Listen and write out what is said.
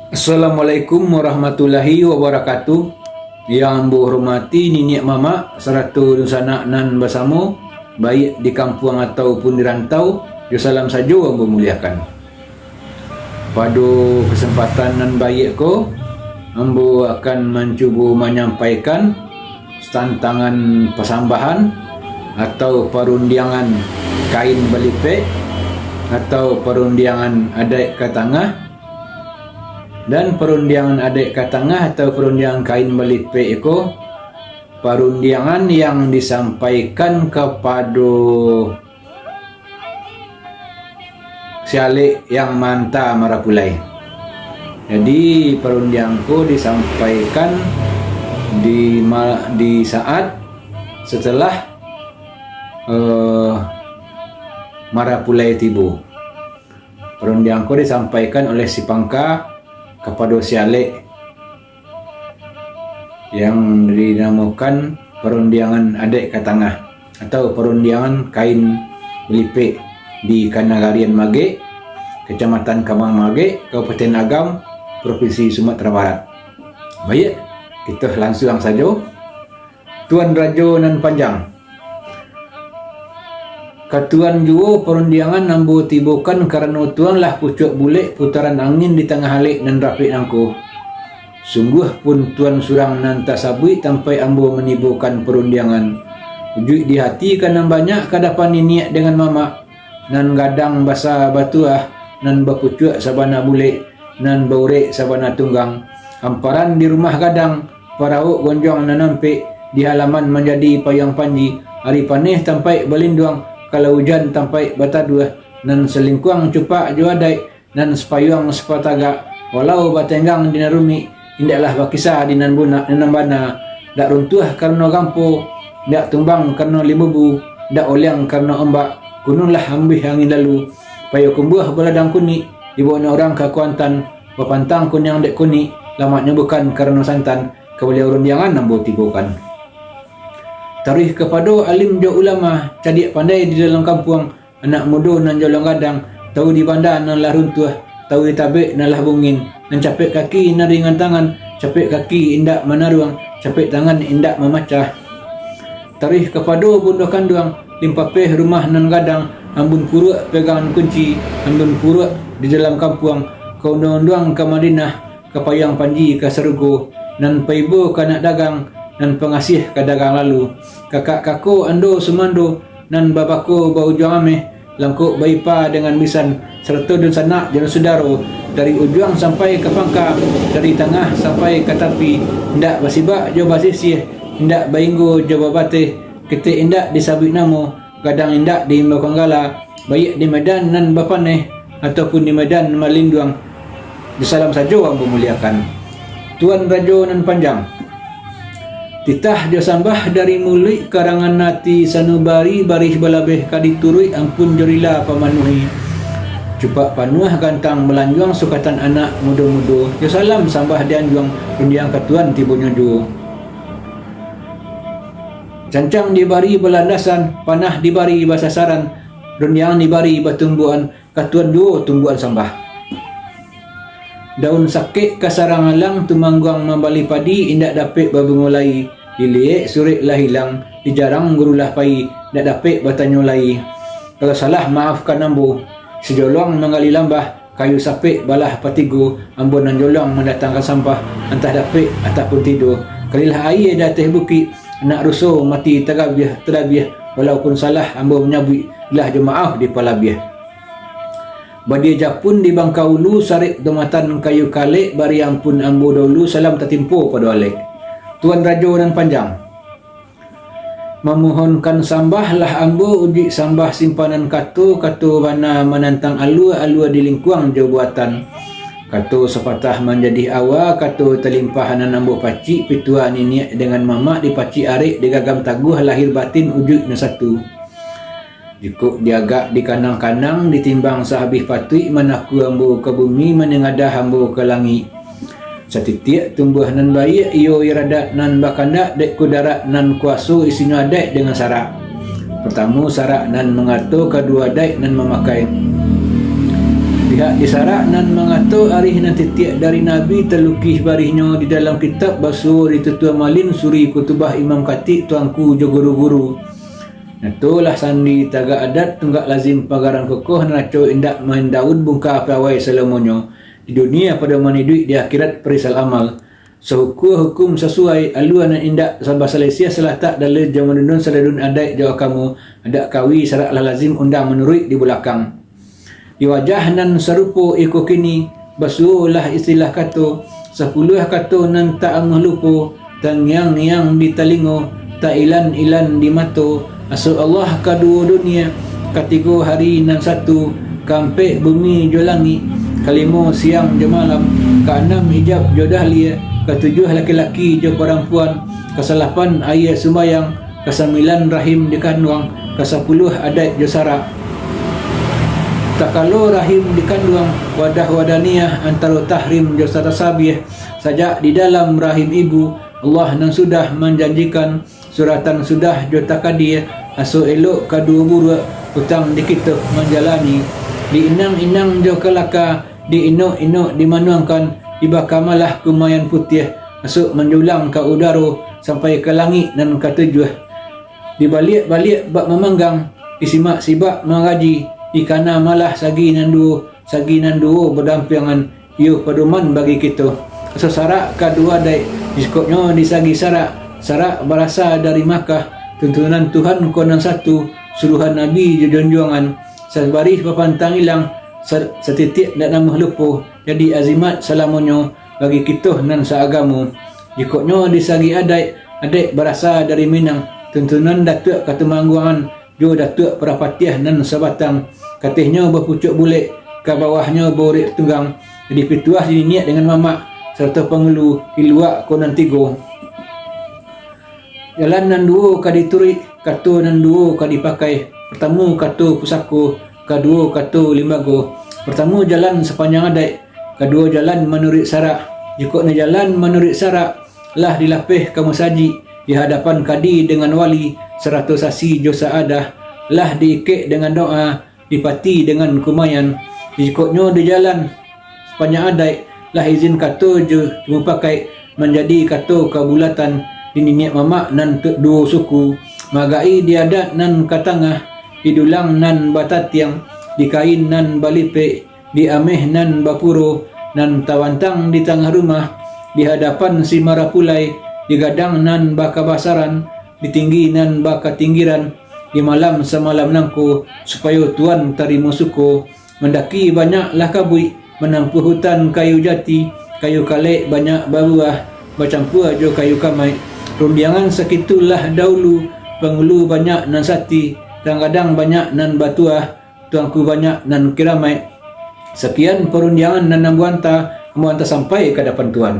Assalamualaikum warahmatullahi wabarakatuh. Yang ambo hormati niniak mama seratu dusana nan bersama baik di kampung ataupun di rantau, yo salam sajo ambo muliakan. Pada kesempatan nan baik ko, ambo akan mencuba menyampaikan tantangan persambahan atau perundiangan kain belipek atau perundiangan adat ke tengah, dan perundiangan adik ke tengah atau perundiangan kain belipek itu perundiangan yang disampaikan kepada sialik yang manta marapulai. Jadi perundianganku disampaikan di saat setelah marapulai tibu. Perundianganku disampaikan oleh si pangka kepada sialik yang dinamakan perundiangan adik ke tengah atau perundiangan kain belipek di Kanagarian Magek, Kecamatan Kamang Magek, Kabupaten Agam, Provinsi Sumatera Barat. Baik, kita langsung saja. Tuan Raja nan panjang. Katuan juo perundiangan nambu tibukan karena tuan lah pucuk bulik putaran angin di tengah halik dan rapik nangku. Sungguh pun tuan surang nan tasabui sampai ambo menibukan perundiangan. Ujuk di hati kan banyak kadapan niat dengan mama nan gadang basa batuah nan bapucuk sabana bulik nan baurek sabana tunggang. Hamparan di rumah gadang parauk gonjong nan nampik di halaman menjadi payang panji. Hari paneh sampai balinduang kalau hujan tampai bataduah nan selingkuang cupak juadai nan sepayung sepataga walau batenggang dina rumi indaklah bakisah dinan buna nan bana dak runtuh karena gampo dak tumbang karena libubu dak oliang karena ombak kununlah ambih angin lalu payo kumbuh beladang kuni dibawa orang ke Kuantan bapantang kunyang dek kuni lamaknya bukan karena santan kebeli urundiangan nambo tibukan. Tarikh kepada alim jo ulama cadik pandai di dalam kampung, anak muda nan jolong gadang tahu di bandar nan lah runtuh, tahu di tabik nan lah bungin, nan capek kaki nan ringan tangan, capek kaki indak menaruang, capek tangan indak memacah. Tarikh kepada bunda kanduang limpapeh rumah nan gadang, ambun puruk pegangan kunci, ambun puruk di dalam kampung, kau nonduang ke Madinah, ke Payang Panji ke Sergo, nan paibo ke anak dagang nan pengasih ke dagang lalu. Kakak kaku ando sumando nan babako bau juang ameh langkuk baipa dengan misan serta dan sanak jenis sudaro dari ujung sampai ke pangka, dari tengah sampai ke tepi, indak basibak jo basisih, indak bainggo jo babate, ketik indak disabik namo, gadang indak di Mbakonggala, baik di medan nan bapaneh ataupun di medan malinduang. Disalam saja ang memuliakan. Tuan Raja nan panjang. Titah dia sambah dari mulik karangan nati sanubari barih balabeh kaditurui ampun jorila pamanuhi. Cupak panuah gantang melanjuang sukatan anak muda-muda. Dia salam sambah dianjuang rundiang katuan tibunya jo. Cancang dibari belandasan, panah dibari basasaran, rundiang dibari batumbuan, katuan jo tumbuan sambah. Daun sakit kasarang alang tumangguang membali padi indak dapik babungulai diliek surik lah hilang dijarang gurulah pai indak dapik batanyolai. Kalau salah maafkan ambo sejolong mengali lambah kayu sapik balah patigo ambo nan jolong mendatangkan sampah entah dapik ataupun tidur kalilah air dateh bukit anak rusuh mati terabiah walaupun salah ambo menyabui lah jo maaf di palabiah. Badia japun di Bangkaulu sarik domatan kayu kalik bari ampun ambo dulu salam tertimpu pada alek. Tuan Raja nan panjang. Memohonkan sambahlah ambo uji sambah simpanan katu bana menantang alua di lingkuang jo buatan. Katu sepatah menjadi awa katu terlimpahanan ambo pacik pitua nini dengan mama di pacik arik digagam taguh lahir batin ujuk na satu. Jukuk diagak di kanang-kanang ditimbang sahabih patui manaku ambo ke bumi menengadah ambo ke langit. Satitik tumbuh nan bayi iyo iradat nan bakanda dek kudarat nan kuasu isinya dek dengan sarak. Pertama sarak nan mengatur kedua dek nan memakai. Di Pihak disarak nan mengatur arih nan titiak dari Nabi terlukis barihnya di dalam kitab basuh di tetua malin suri kutubah imam khatib tuanku jo guru-guru. Natulah sandi taga adat tunggak lazim pagaran kokoh neraco indak main daun bungka pawai selamonyo di dunia pada mani duit di akhirat perisal amal. Hukum sesuai aluan dan indak sabah Malaysia salah tak dalil jaman dun saladun adat jawa kamu adak kawi saraklah lazim undang menurut di belakang. Di wajah nan serupa iko kini basuhlah istilah kato 10 kato nan tak angah lupo tangyang yang di talingo tak ilan di mato asu Allah kedua dunia ketiga hari nan satu kampe bumi jo langit kalimo siang jo malam keenam hijab jo dahlia ketujuh laki-laki jo perempuan keselapan ayat sembayang kesembilan rahim dikandung kesepuluh adat jo sarak. Tak kalau rahim dikandung wadah wadaniyah antara tahrim jasa tasabih sajak di dalam rahim ibu Allah nan sudah menjanjikan suratan sudah jota kadir aso elok kedua buruk hutang di kita menjalani di inang-inang jo kelaka di inok-inok dimanuangkan dibakamalah kumayan putih aso menjulang ke udara sampai ke langit dan ke tujuh dibalik-balik bak memanggang disimak sibak mengaji ikana malah sagi nan duo berdampingan yo pedoman bagi kita. So sarak kedua dai diskopnya disagi sarak berasa dari Makkah tuntunan Tuhan konan satu suruhan Nabi jonjongan sabaris papantang hilang setitik dak nama lupa jadi azimat salamonyo bagi kita nan seagamu jikoknya disagi adik berasa dari Minang tuntunan datuk katumangguangan jo datuk perapatiah nan sabatang katihnya berpucuk bulik ke bawahnya borek tunggang jadi pituah diniat dengan mamak serta pengelu di luar konan tigo jalan nan duo ka diturik kato nan duo ka dipakai pertama kato pusako kedua kato limbago pertama jalan sepanjang adai kedua jalan menurut sarak jikoknya jalan menurut sarak lah dilapih kamu saji di hadapan kadi dengan wali 100 sasi jo saadah lah diikik dengan doa dipati dengan kumayan jikoknya di jalan sepanjang adai lah izin kato je cuma pakai menjadi kato kabulatan dininiak mamak nan dua suku magai diadat nan katangah didulang nan batatiang dikain nan balipek diameh nan bapuro nan tawantang di tengah rumah di hadapan si marapulai digadang nan baka basaran ditinggi nan baka tinggiran di malam semalam nangku supaya tuan tarimo suko mendaki banyaklah kabui menampu hutan kayu jati kayu kalek banyak babuah bercampur jo kayu kamai rundiangan sekitulah dahulu pengulu banyak nan sati kadang-kadang banyak nan batuah tuanku banyak nan kiramai sekian perundiangan nan membuanta sampai ke hadapan tuan.